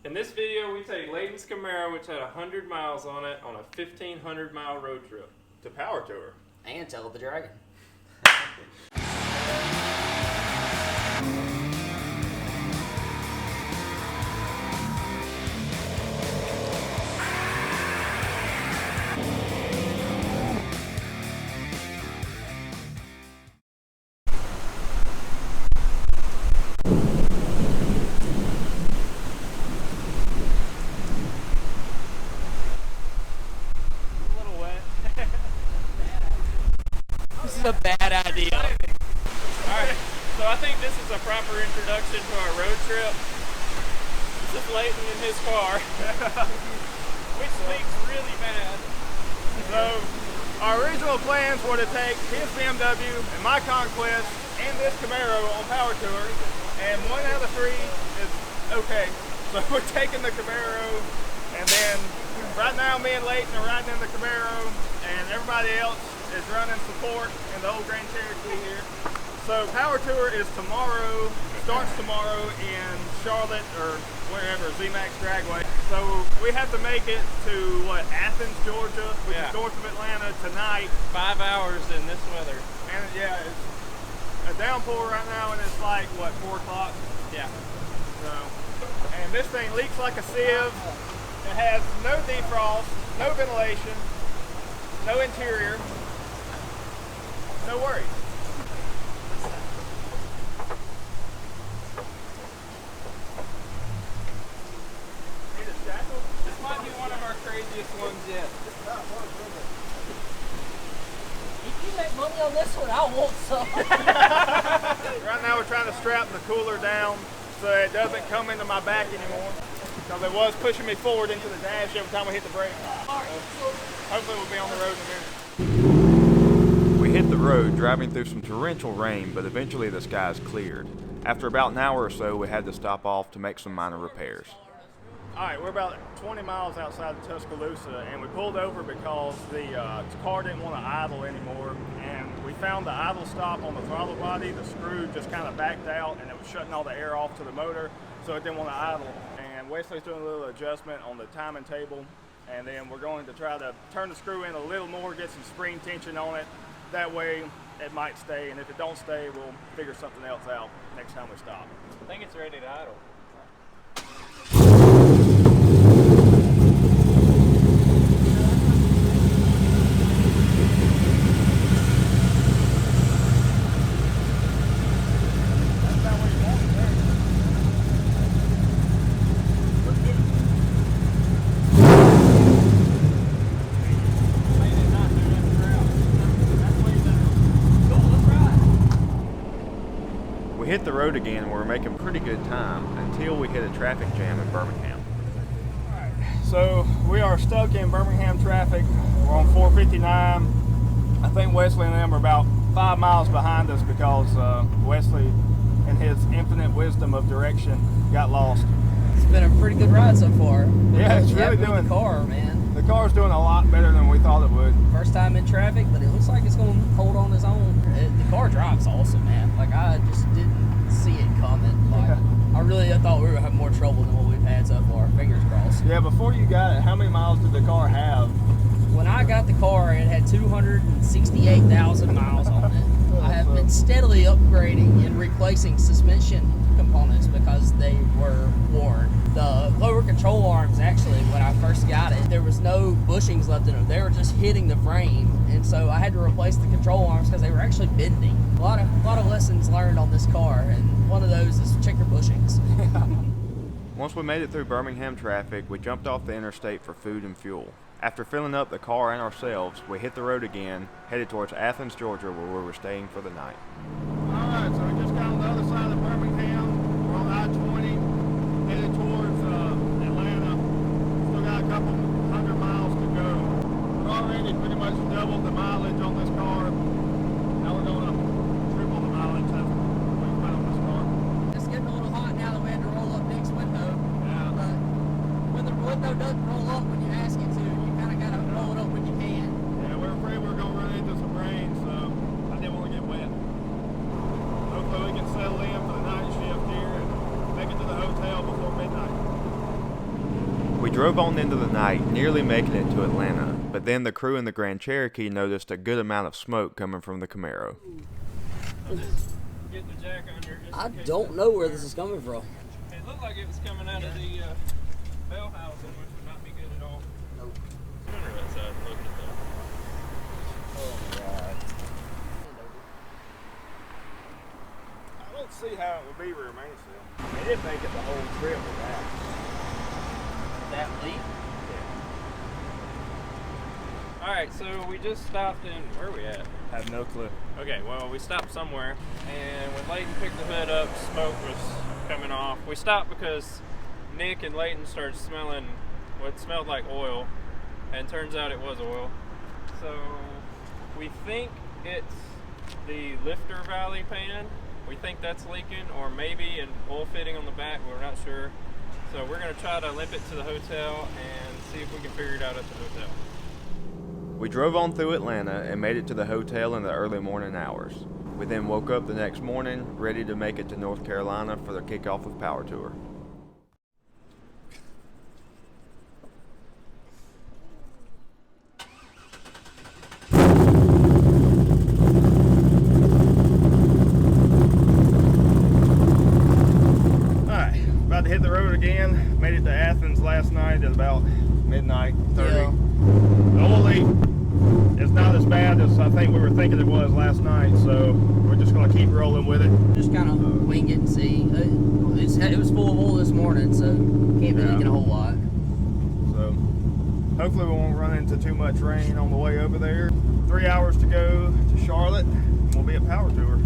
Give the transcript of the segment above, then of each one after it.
In this video, we take Layton's Camaro, which had 100 miles on it, on a 1,500-mile road trip to Power Tour. And tell the dragon. A bad idea. Alright, so I think this is a proper introduction to our road trip. This is Layton in his car, which leaks really bad. So, our original plans were to take his BMW and my Conquest and this Camaro on Power Tour, and one out of three is okay. So we're taking the Camaro, and then right now me and Layton are riding in the Camaro, and everybody else is running support in the old Grand Cherokee here. So Power Tour is tomorrow, starts tomorrow in Charlotte or wherever, Z Max Dragway. So we have to make it to Athens, Georgia, which is north of Atlanta tonight. 5 hours in this weather. And yeah, it's a downpour right now, and it's like 4 o'clock. Yeah. So, and this thing leaks like a sieve. It has no defrost, no ventilation, no interior. No worries. Need a shackle? This might be one of our craziest ones yet. If you make money on this one, I want some. Right now we're trying to strap the cooler down so it doesn't come into my back anymore. Because it was pushing me forward into the dash every time we hit the brake. Hopefully we'll be on the road in a minute. We hit the road driving through some torrential rain, but eventually the skies cleared. After about an hour or so, we had to stop off to make some minor repairs. Alright, we're about 20 miles outside of Tuscaloosa, and we pulled over because the car didn't want to idle anymore, and we found the idle stop on the throttle body. The screw just kind of backed out, and it was shutting all the air off to the motor, so it didn't want to idle. And Wesley's doing a little adjustment on the timing table, and then we're going to try to turn the screw in a little more, get some spring tension on it. That way it might stay, and if it don't stay, we'll figure something else out next time we stop. I think it's ready to idle. We hit the road again and we were making pretty good time until we hit a traffic jam in Birmingham. Alright, so we are stuck in Birmingham traffic. We're on 459. I think Wesley and them are about 5 miles behind us because Wesley, in his infinite wisdom of direction, got lost. It's been a pretty good ride so far. Yeah, it's really doing. The car, man. The car's doing a lot better than we thought it would. First time in traffic, but it looks like it's going to hold on its own. The car drives awesome, man. Like, I just didn't see it coming. Like, I thought we were going to have more trouble than what we've had so far. Fingers crossed. Yeah, before you got it, how many miles did the car have? When I got the car, it had 268,000 miles on it. I have been steadily upgrading and replacing suspension components because they were worn. The lower control arms, actually, when I first got it, there was no bushings left in them. They were just hitting the frame, and so I had to replace the control arms because they were actually bending. A lot of lessons learned on this car, and one of those is check your bushings. Once we made it through Birmingham traffic, we jumped off the interstate for food and fuel. After filling up the car and ourselves, we hit the road again, headed towards Athens, Georgia, where we were staying for the night. Alright, so we just got on the other side of Birmingham. We're on I-20, headed towards Atlanta. Still got a couple 100 miles to go. We've already pretty much doubled the mileage on this car. Now we're going to triple the mileage. That's what we spent on this car. It's getting a little hot now that we had to roll up Nick's window. Yeah. But when the window doesn't roll up when you ask it to, you kind of got to roll it up when you can. Yeah, we're afraid we're going to run into some rain, so I didn't want to get wet. Hopefully we can settle in for the night shift here and make it to the hotel before midnight. We drove on into the night, nearly making it to Atlanta, but then the crew in the Grand Cherokee noticed a good amount of smoke coming from the Camaro. Get the jack under. I don't know where this is coming from. It looked like it was coming out of the bell housing, which would not be good at all. Nope. Under that side, look at that. Oh my God. I don't see how it would be rear mainsail. They didn't make it the whole trip with that. That leak? Alright, so we just stopped in, where are we at? I have no clue. Okay, well, we stopped somewhere, and when Layton picked the hood up, smoke was coming off. We stopped because Nick and Layton started smelling what smelled like oil, and turns out it was oil. So we think it's the lifter valley pan. We think that's leaking, or maybe an oil fitting on the back, we're not sure. So we're going to try to limp it to the hotel and see if we can figure it out at the hotel. We drove on through Atlanta and made it to the hotel in the early morning hours. We then woke up the next morning, ready to make it to North Carolina for the kickoff of Power Tour. Alright, about to hit the road again. Made it to Athens last night at about midnight 30. Yeah. The oil leak is not as bad as I think we were thinking it was last night, so we're just going to keep rolling with it. Just kind of wing it and see. It was full of oil this morning, so can't be leaking a whole lot. So hopefully we won't run into too much rain on the way over there. 3 hours to go to Charlotte, and we'll be at Power Tour.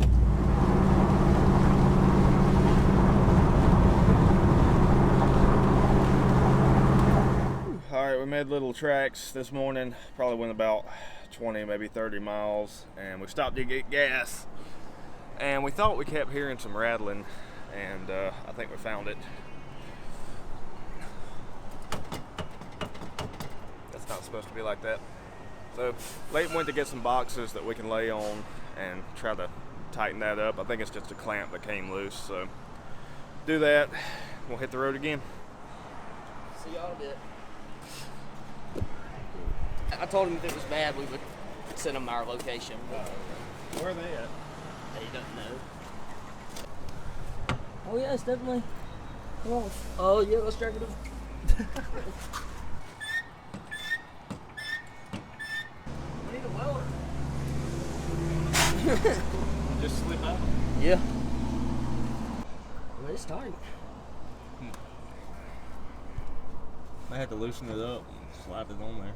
Alright, we made little tracks this morning, probably went about 20, maybe 30 miles, and we stopped to get gas. And we thought we kept hearing some rattling, and I think we found it. That's not supposed to be like that. So Layton went to get some boxes that we can lay on and try to tighten that up. I think it's just a clamp that came loose, so do that. We'll hit the road again. See y'all in a bit. I told him if it was bad, we would send him our location. Where are they at? They don't know. Oh yeah, it's definitely. Oh yeah, let's drag it up. We need a welder. Just slip out. Yeah. Well, it's tight. I had to loosen it up and slide it on there.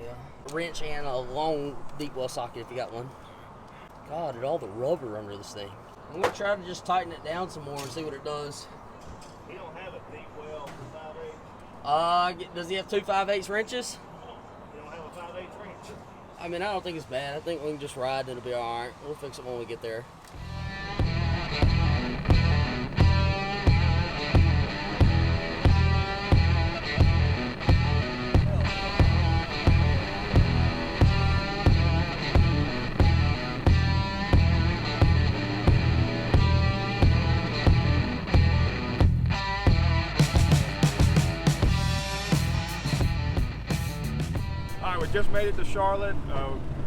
Yeah. A wrench and a long deep well socket if you got one. God, at all the rubber under this thing. I'm gonna try to just tighten it down some more and see what it does. He don't have a deep well 5/8. Does he have two 5/8 wrenches? He don't have a 5/8 wrench. I mean, I don't think it's bad. I think we can just ride and it'll be alright. We'll fix it when we get there. Alright, we just made it to Charlotte.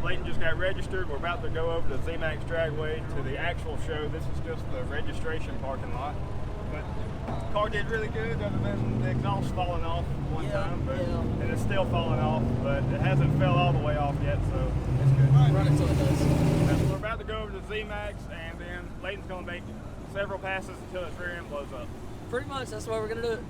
Layton just got registered. We're about to go over to Z Max Dragway to the actual show. This is just the registration parking lot. But the car did really good other than the exhaust falling off one time. But, and it's still falling off, but it hasn't fell all the way off yet, so it's good. Run it till it does. We're about to go over to Z Max, and then Layton's going to make several passes until his rear end blows up. Pretty much, that's why we're gonna do it.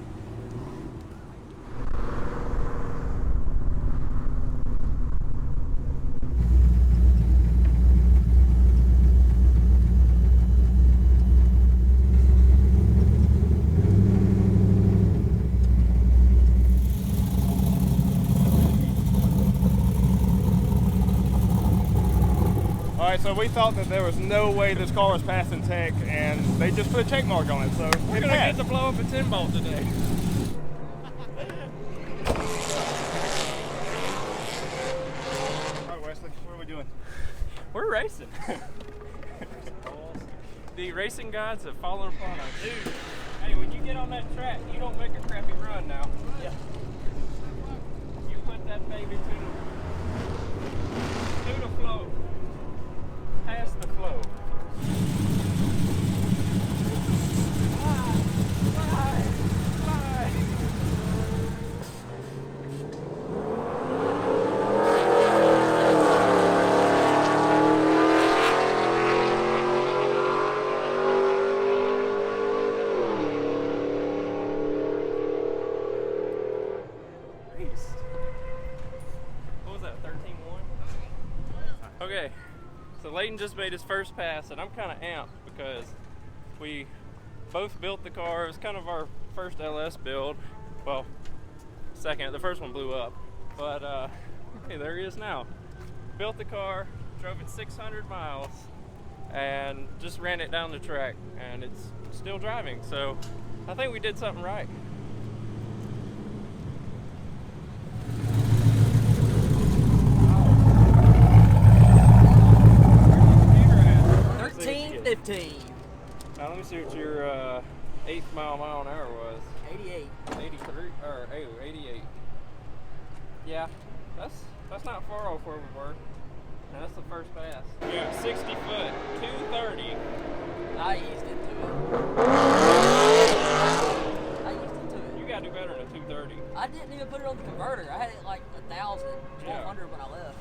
Alright, so we thought that there was no way this car was passing tech, and they just put a check mark on it, so We're gonna get to blow up a 10 bolt today. Alright, Wesley, what are we doing? We're racing. The racing gods have fallen upon us. Dude, hey, when you get on that track, you don't make a crappy run now. Yeah. beast. What was that, 13-1? Okay, so Layton just made his first pass, and I'm kind of amped because we both built the car. It was kind of our first LS build. Well, second. The first one blew up. But, hey, there he is now. Built the car, drove it 600 miles, and just ran it down the track, and it's still driving. So I think we did something right. Now let me see what your 8th mile an hour was. 88. 83 or 88. Yeah, that's not far off where we were. And that's the first pass. Yeah, 60 foot, 230. I eased into it. You gotta do better than a 230. I didn't even put it on the converter. I had it like 1,000, 1,200 when I left.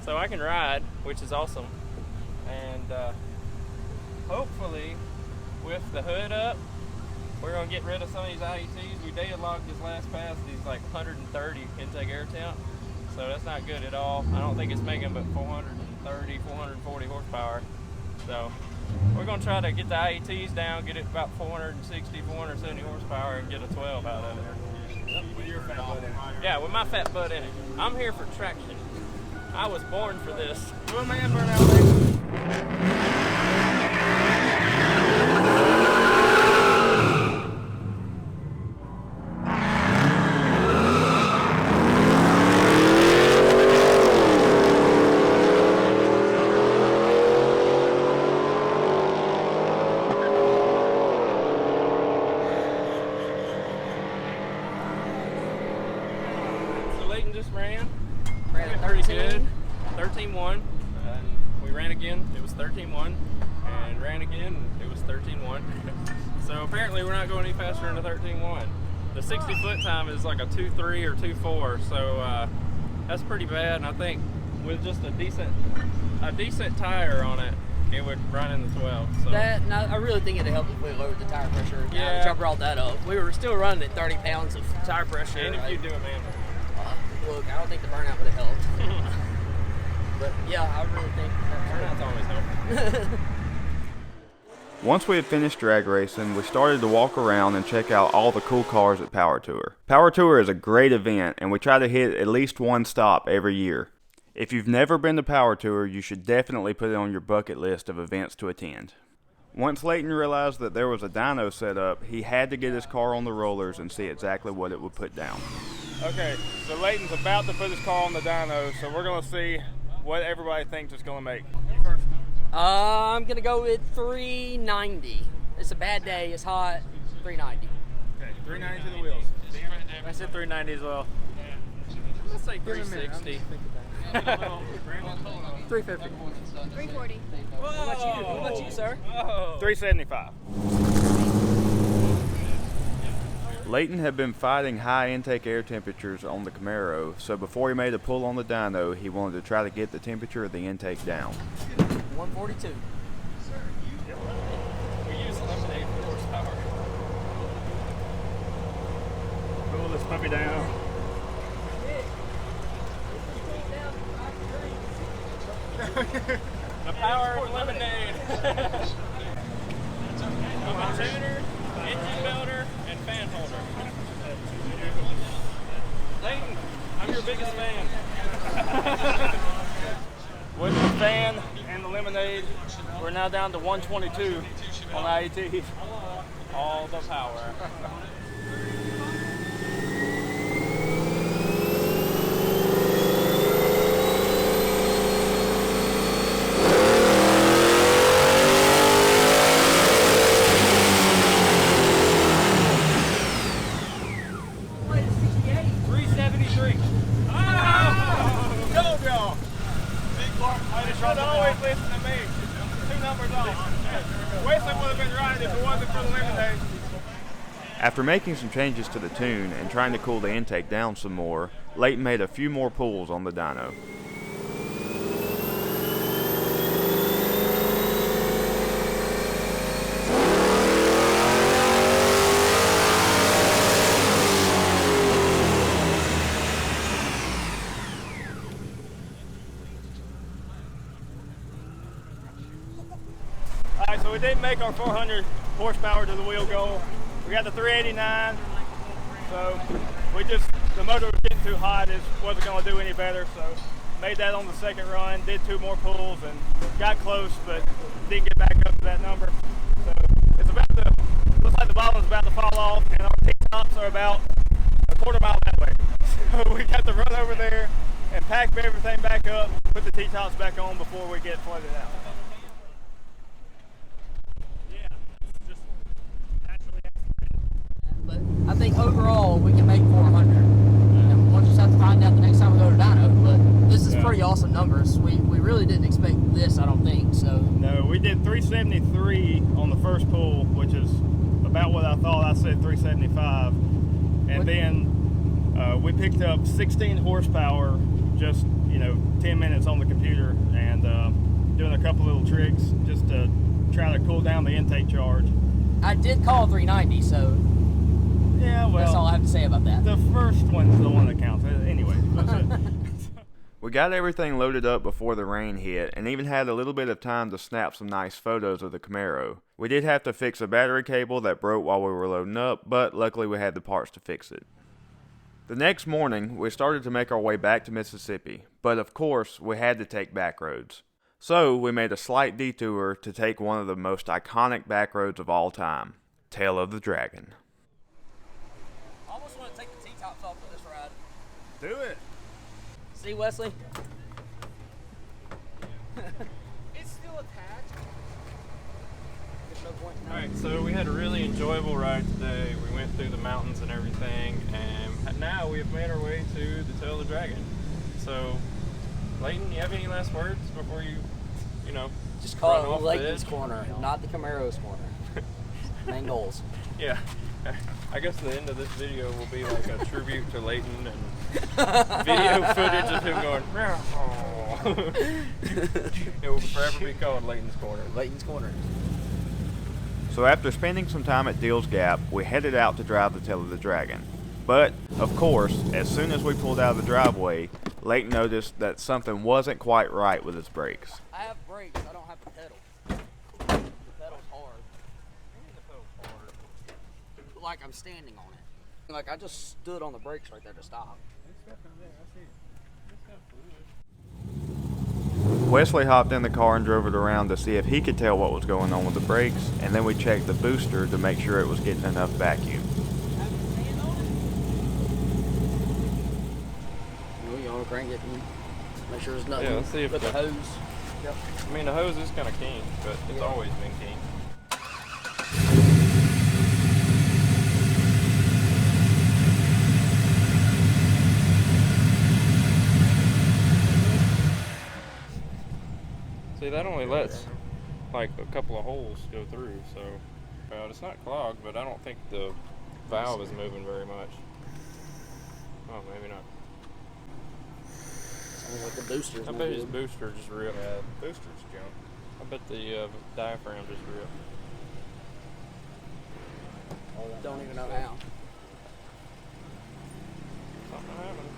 So I can ride, which is awesome, and hopefully with the hood up, we're going to get rid of some of these IETs. We data logged this last pass, these like 130 intake air temp, so that's not good at all. I don't think it's making but 430, 440 horsepower. So we're going to try to get the IETs down, get it about 460, 470 horsepower, and get a 12 out of there. With your fat butt in it. Yeah, with my fat butt in it. I'm here for traction. I was born for this. Do a man burn out, Layton. So Layton just ran. Ran at Pretty 13. good. 13-1. We ran again. It was 13-1. And ran again. It was 13-1. So apparently we're not going any faster than a 13-1. The 60-foot time is like a 2.3 or 2.4. So that's pretty bad. And I think with just a decent tire on it, it would run in the 12. So. I really think it'd help if we lowered the tire pressure. Yeah. Which I brought that up. We were still running at 30 pounds of tire pressure. And if you do it manually. Look, I don't think the burnout would have helped. But yeah, I really think Burnout's always helpful. Once we had finished drag racing, we started to walk around and check out all the cool cars at Power Tour. Power Tour is a great event, and we try to hit at least one stop every year. If you've never been to Power Tour, you should definitely put it on your bucket list of events to attend. Once Layton realized that there was a dyno set up, he had to get his car on the rollers and see exactly what it would put down. Okay, so Layton's about to put his car on the dyno, so we're going to see what everybody thinks it's going to make. I'm going to go with 390. It's a bad day. It's hot. 390. Okay, 390 to the wheels. I said 390 as well. Let's say 360. 350. 340. What about you, sir? Whoa. 375. Layton had been fighting high intake air temperatures on the Camaro, so before he made a pull on the dyno, he wanted to try to get the temperature of the intake down. 142. We use lemonade for horsepower. Pull this puppy down. The power of lemonade. I'm a tuner, engine builder, and fan holder. Layton, I'm your biggest fan. With the fan and the lemonade, we're now down to 122 on IET. All the power. After making some changes to the tune and trying to cool the intake down some more, Layton made a few more pulls on the dyno. All right, so we didn't make our 400 horsepower to the wheel goal. We got the 389, so the motor was getting too hot, it wasn't gonna do any better, so made that on the second run, did 2 more pulls and got close, but didn't get back up to that number. So it's looks like the bottom's about to fall off, and our T-tops are about a quarter mile that way. So we got to run over there and pack everything back up, put the T-tops back on before we get flooded out. But I think overall we can make 400. And we'll just have to find out the next time we go to Dyno. But this is pretty awesome numbers. We really didn't expect this, I don't think. So no, we did 373 on the first pull, which is about what I thought. I said 375, and then we picked up 16 horsepower just 10 minutes on the computer and doing a couple little tricks just to try to cool down the intake charge. I did call 390, so yeah, well, that's all I have to say about that. The first one's the one that counts. Anyway, that's it. We got everything loaded up before the rain hit and even had a little bit of time to snap some nice photos of the Camaro. We did have to fix a battery cable that broke while we were loading up, but luckily we had the parts to fix it. The next morning, we started to make our way back to Mississippi, but of course, we had to take back roads. So, we made a slight detour to take one of the most iconic back roads of all time, Tail of the Dragon. I almost want to take the T-tops off for this ride. Do it. See, Wesley? It's still attached. There's no point in Alright, so we had a really enjoyable ride today. We went through the mountains and everything, and now we have made our way to the Tail of the Dragon. So, Layton, you have any last words before you just run call off it the Layton's edge? corner, not the Camaro's corner. Main goals. Yeah. I guess the end of this video will be like a tribute to Layton and video footage of him going, meow. It will forever be called Layton's Corner. Layton's corner. So after spending some time at Deal's Gap, we headed out to drive the Tail of the Dragon. But, of course, as soon as we pulled out of the driveway, Layton noticed that something wasn't quite right with his brakes. I have brakes, I don't have the pedal. The pedal's hard. Like I'm standing on it. Like I just stood on the brakes right there to stop. Wesley hopped in the car and drove it around to see if he could tell what was going on with the brakes, and then we checked the booster to make sure it was getting enough vacuum. You want to crank it and make sure there's nothing. Yeah, let's see if with the hose. Yep. I mean, the hose is kind of keen, but it's always been keen. See, that only lets like a couple of holes go through, so it's not clogged, but I don't think the valve is moving very much. Oh, maybe not. Sounds like the booster's I no bet his good. booster just ripped. Yeah, the booster's junk. I bet the diaphragm just ripped. Don't even know how. Something happened.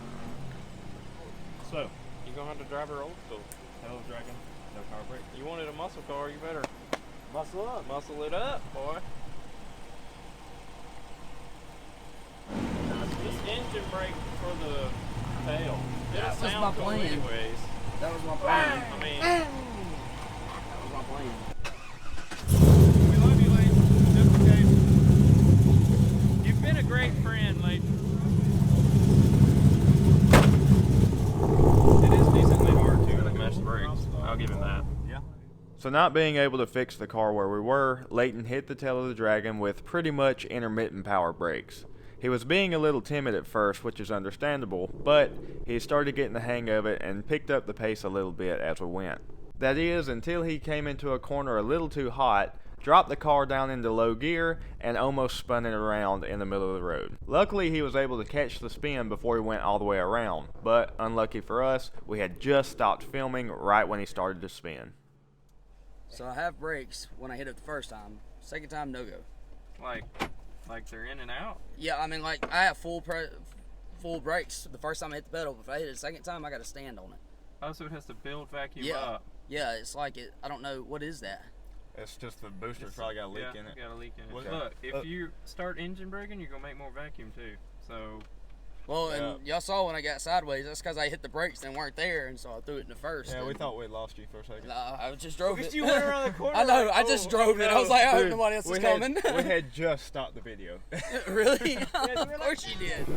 So, You gonna have to drive her old school. Tail of the Dragon, no power brake. You wanted a muscle car, you better Muscle up. muscle it up, boy. This engine brake for the tail. That It'll was my sound cool plan. anyways. That was my plan. I mean, That was my plan. We love you, Layton. Just in case. you've been a great friend, Layton. It is decently hard to mesh the brakes. I'll give him that. Yeah. So not being able to fix the car where we were, Layton hit the Tail of the Dragon with pretty much intermittent power brakes. He was being a little timid at first, which is understandable, but he started getting the hang of it and picked up the pace a little bit as we went. That is, until he came into a corner a little too hot, dropped the car down into low gear, and almost spun it around in the middle of the road. Luckily, he was able to catch the spin before he went all the way around, but unlucky for us, we had just stopped filming right when he started to spin. So I have brakes when I hit it the first time. Second time, no go. Like they're in and out? Yeah, I mean, like, I have full brakes the first time I hit the pedal. If I hit it the second time, I got to stand on it. Oh, so it has to build vacuum Yeah. up. Yeah, it's like it. I don't know, what is that? It's just the booster's probably got a leak in it. Got a leak in it. Okay. Look, if you start engine braking, you're gonna make more vacuum too. So. Well, and y'all saw when I got sideways, that's because I hit the brakes and weren't there, and so I threw it in the first. Yeah, we and, thought we'd lost you for a second. Nah, I just drove it. You went around the corner. I know, like, I just drove it. I was like, I hope nobody else is coming. We had just stopped the video. Really? Of course you did.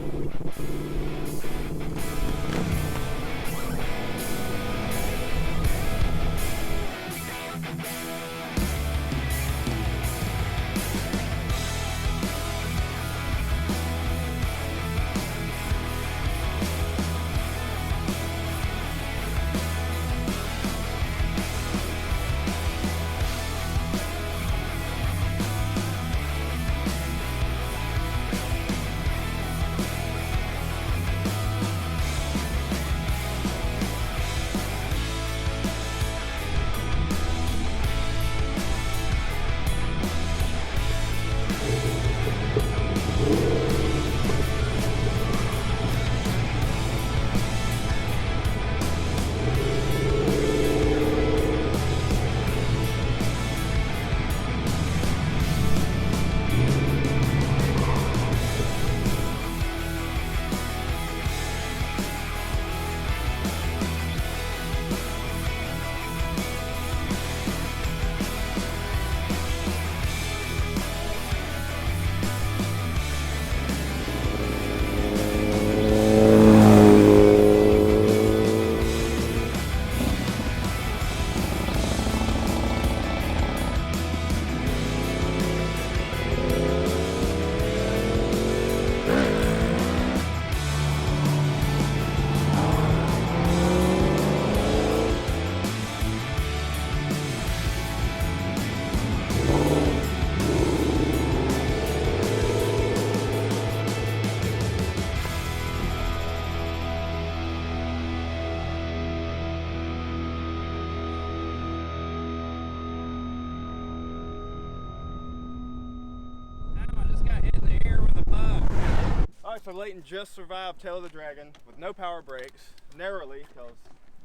So Layton just survived Tail of the Dragon with no power brakes, narrowly, because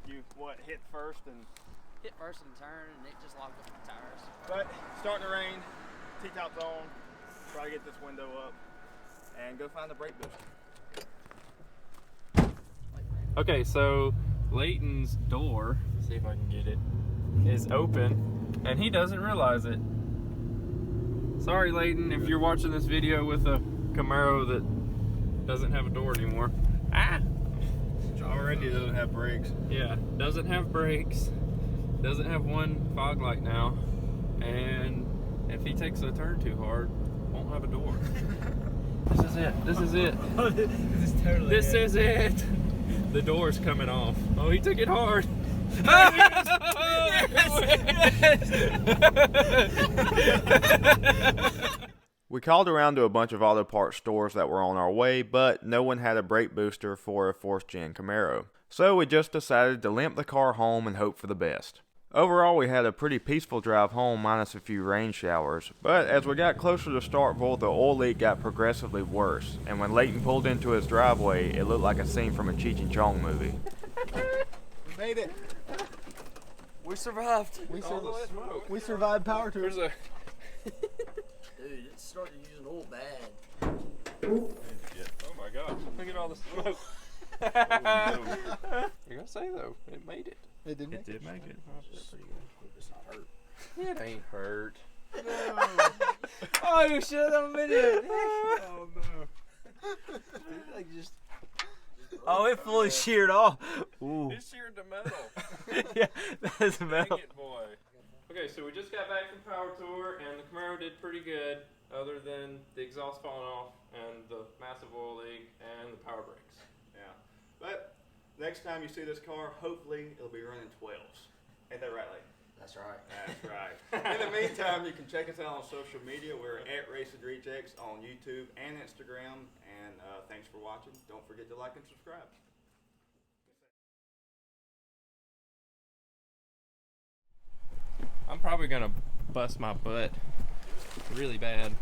you, hit first and... Hit first and turn, and it just locked up the tires. But, starting to rain, T-top's on, try to get this window up, and go find the brake booster. Okay, so Layton's door, see if I can get it, is open, and he doesn't realize it. Sorry, Layton, if you're watching this video with a Camaro that doesn't have a door anymore. Ah! Already doesn't have brakes. Yeah, doesn't have brakes, doesn't have one fog light now, and if he takes a turn too hard, won't have a door. This is it. This is it. This is totally This is it. The door's coming off. Oh, he took it hard. We called around to a bunch of auto parts stores that were on our way, but no one had a brake booster for a 4th gen Camaro. So we just decided to limp the car home and hope for the best. Overall, we had a pretty peaceful drive home minus a few rain showers, but as we got closer to Starkville, the oil leak got progressively worse, and when Layton pulled into his driveway, it looked like a scene from a Cheech and Chong movie. We made it. We survived. We survived power tours. There's a... Dude, it started using oil bad. Oh my gosh, look at all the smoke. You're gonna say though, it made it. It did It did make it. It's pretty good. It's not hurt. It ain't hurt. Oh, you should have done a video. Oh no. Like just. Oh, it fully sheared off. Ooh. It sheared the metal. Yeah, that's metal. Dang it, boy. Okay, so we just got back from Power Tour, and the Camaro did pretty good, other than the exhaust falling off, and the massive oil leak, and the power brakes. Yeah. But next time you see this car, hopefully it'll be running 12s. Ain't that right, Layton? That's right. That's right. In the meantime, you can check us out on social media. We're at Racing Rejects on YouTube and Instagram. And thanks for watching. Don't forget to like and subscribe. I'm probably gonna bust my butt really bad.